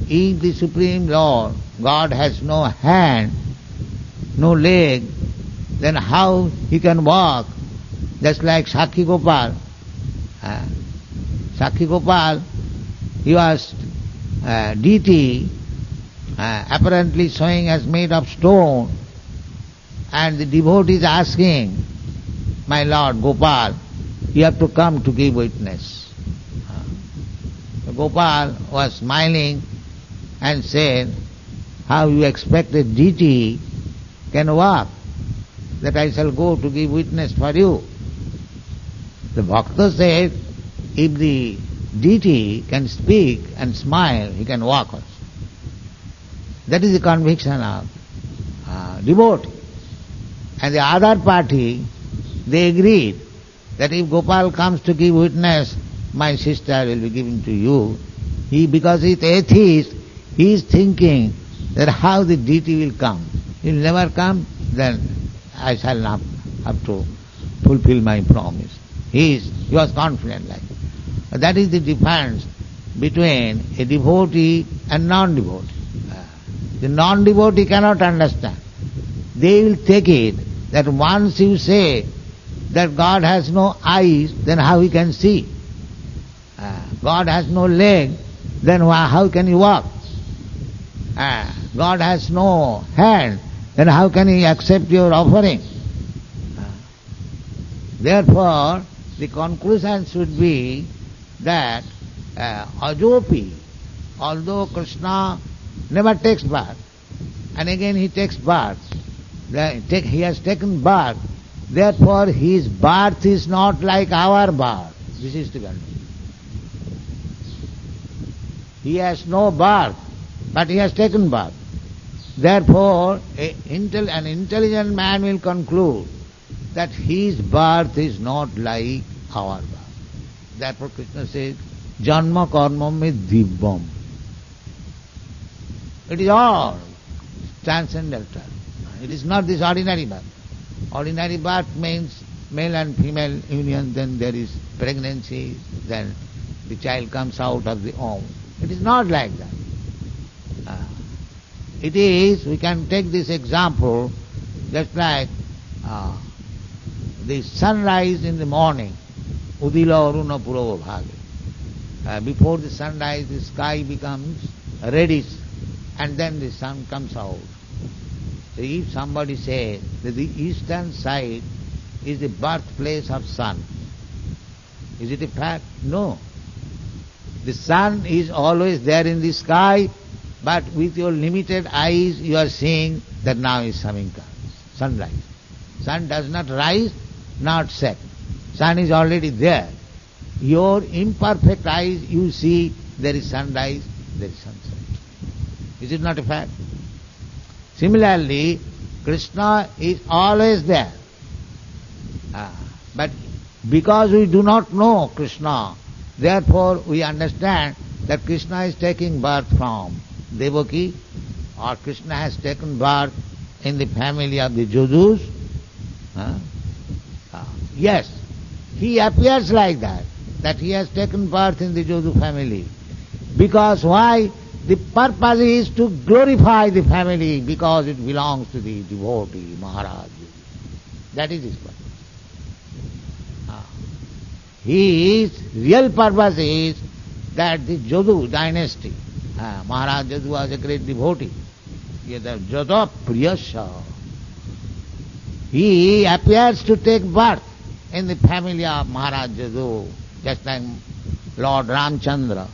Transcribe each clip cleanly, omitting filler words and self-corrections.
if the Supreme Lord, God has no hand, no leg, then how he can walk? Just like Sakhi Gopal. Sakhi Gopal, he was deity, apparently showing as made of stone, and the devotee is asking, my Lord Gopal, you have to come to give witness. Gopal was smiling and said, how you expect a deity can walk, that I shall go to give witness for you. The Bhakta said, if the deity can speak and smile, he can walk also. That is the conviction of devotee. And the other party, they agreed that if Gopal comes to give witness, my sister will be given to you. Because he is atheist, he is thinking that how the deity will come. He will never come, then I shall not have to fulfill my promise. He was confident like that. That is the difference between a devotee and non-devotee. The non-devotee cannot understand. They will take it that once you say that God has no eyes, then how he can see? God has no leg, then how can he walk? God has no hand, then how can he accept your offering? Therefore, the conclusion should be that Ajopi, although Krishna never takes birth, and again he takes birth, he has taken birth, therefore his birth is not like our birth. This is the condition. He has no birth, but he has taken birth. Therefore, an intelligent man will conclude that his birth is not like our birth. Therefore Krishna says, Janma karma me divyam. It is all transcendental. It is not this ordinary birth. Ordinary birth means male and female union, then there is pregnancy, then the child comes out of the womb. It is not like that. It is, we can take this example, just like the sunrise in the morning, Udila Aruna Purava Bhage. Before the sunrise, the sky becomes reddish, and then the sun comes out. So if somebody says that the eastern side is the birthplace of sun, is it a fact? No. The sun is always there in the sky, but with your limited eyes you are seeing that now is coming sunrise. Sun does not rise, not set. Sun is already there. Your imperfect eyes, you see there is sunrise, there is sunset. Is it not a fact? Similarly, Krishna is always there. But because we do not know Krishna, therefore we understand that Krishna is taking birth from Devaki, or Krishna has taken birth in the family of the Jadus. Yes, he appears like that he has taken birth in the Jadu family. Because why? The purpose is to glorify the family, because it belongs to the devotee, Maharaj. That is his purpose. His real purpose is that the Jadu dynasty, Maharaj Jadu was a great devotee. Jada Priyasya. He appears to take birth in the family of Maharaj Jadu, just like Lord Ramchandra.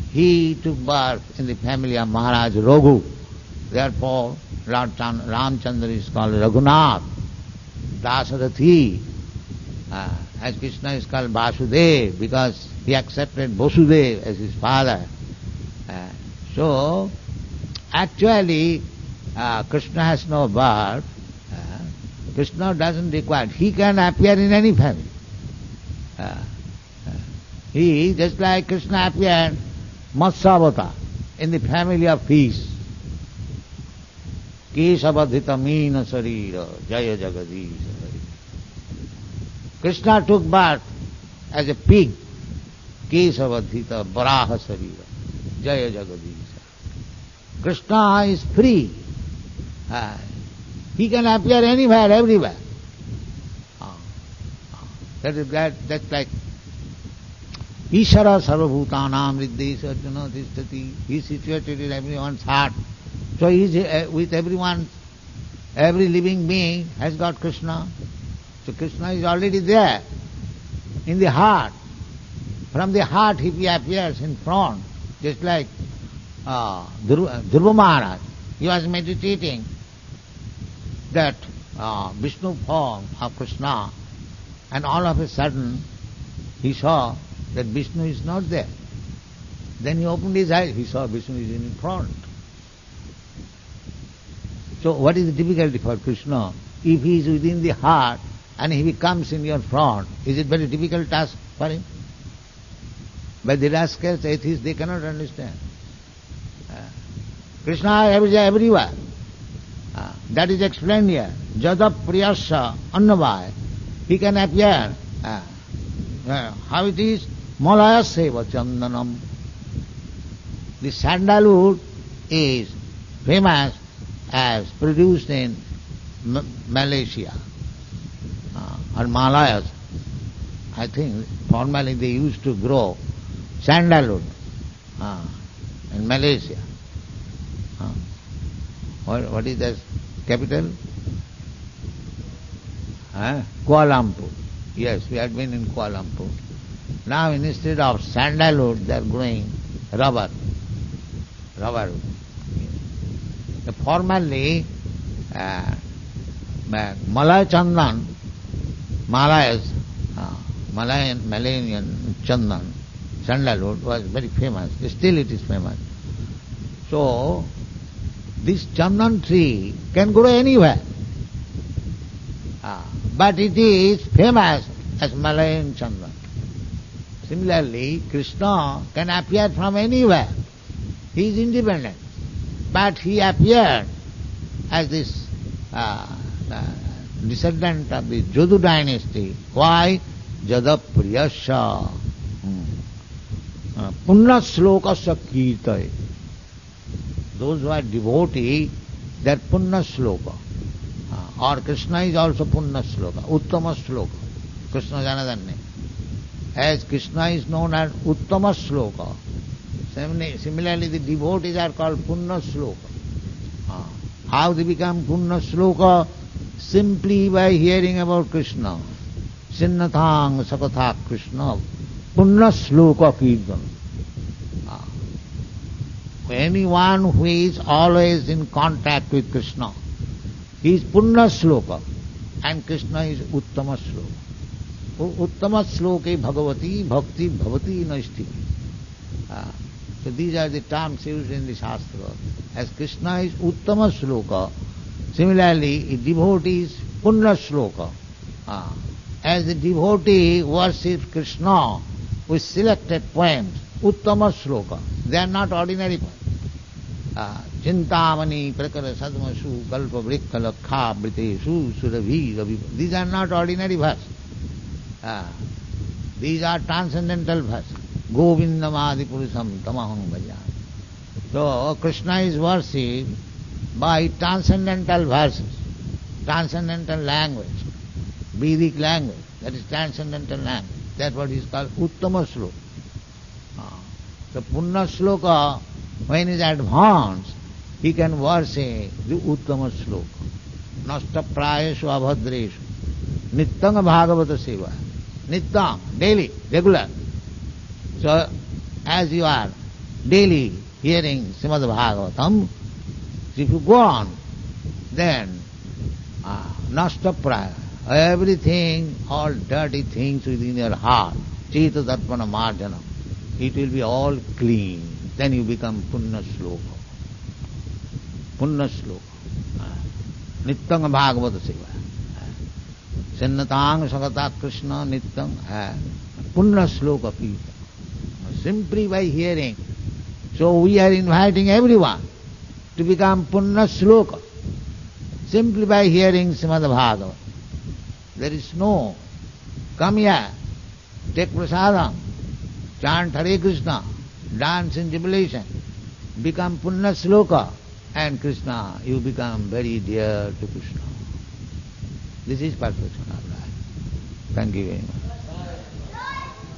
He took birth in the family of Maharaj Raghu. Therefore, Lord Ramchandra is called Raghunath. Dasarathi, as Krishna is called Vasudev, because he accepted Vasudev as his father. So, actually, Krishna has no birth. Krishna doesn't require. He can appear in any family. He, just like Krishna appeared, Matsavata, in the family of fish. Kesavadhita meena sarira, jaya jagadisha. Krishna took birth as a pig, Kesavadhita varaha sarira. Jaya Jagadisha. Krishna is free. He can appear anywhere, everywhere. That's like Ishara Sarvabhutanam Riddhesa Arjuna Tishtati. He is situated in everyone's heart. So he is with everyone. Every living being has got Krishna. So Krishna is already there in the heart. From the heart he appears in front, just like Dhruva Maharaj. He was meditating that Vishnu form of Krishna, and all of a sudden he saw that Vishnu is not there. Then he opened his eyes, he saw Vishnu is in front. So what is the difficulty for Krishna? If he is within the heart and he comes in your front, is it very difficult task for him? But the rascals, atheists, they cannot understand. Krishna is everywhere. That is explained here. Jada priyasya annavaya. He can appear. How it is? Malayaseva chandanam. The sandalwood is famous as produced in Malaysia or Malayas. I think formerly they used to grow sandalwood in Malaysia. What is the capital? Kuala Lumpur. Yes, we had been in Kuala Lumpur. Now instead of sandalwood they are growing rubber. Formerly Malay Chandan, Malayan Chandan, sandalwood was very famous. Still it is famous. So this Chandan tree can grow anywhere. But it is famous as Malayan Chandan. Similarly, Krishna can appear from anywhere. He is independent. But he appeared as this descendant of the Jadu dynasty. Why? Jada priyasya. Punna slokasya kirtai. Those who are devotee, they are punna sloka. Or Krishna is also punna sloka, uttama sloka. Krishna is another name. As Krishna is known as uttama sloka, similarly the devotees are called punna sloka. How they become punna sloka? Simply by hearing about Krishna. Sinnathang sakatha Krishna. Punna sloka kirtan. Anyone who is always in contact with Krishna, he is punna sloka, and Krishna is uttama sloka. Uttama sloke bhagavati bhakti bhavati nasti. So these are the terms used in the Shastra. As Krishna is uttama sloka, similarly devotee is punna sloka. As the devotee worships Krishna with selected poems, uttama sloka. They are not ordinary poems. Chintamani prakara sadmasu kalpa vrikka lakha britesu surabhi ravi. These are not ordinary verses. These are transcendental verses. Govindamadi purusam tamaham bhajami. So Krishna is worshipped by transcendental verses, transcendental language, Vedic language. That is transcendental language. That's what is called uttama sloka. The punna sloka, when he is advanced, he can worship the uttama sloka. Nasta prayeshu abhadreshu. Nityanga bhagavata seva. Nityam, daily, regular. So, as you are daily hearing Srimad Bhagavatam, if you go on, then nasta praya, everything, all dirty things within your heart, chita darpana marjana, it will be all clean. Then you become punna sloka. Punna sloka. Nityanga bhagavata seva. Sinnatang sakata Krishna nityang punna sloka kirtan. Simply by hearing. So we are inviting everyone to become punna sloka. Simply by hearing Srimad Bhagavatam. There is no, come here, take prasadam, chant Hare Krishna, dance in jubilation, become Punna Sloka, and Krishna, you become very dear to Krishna. This is perfection of life. Thank you very much.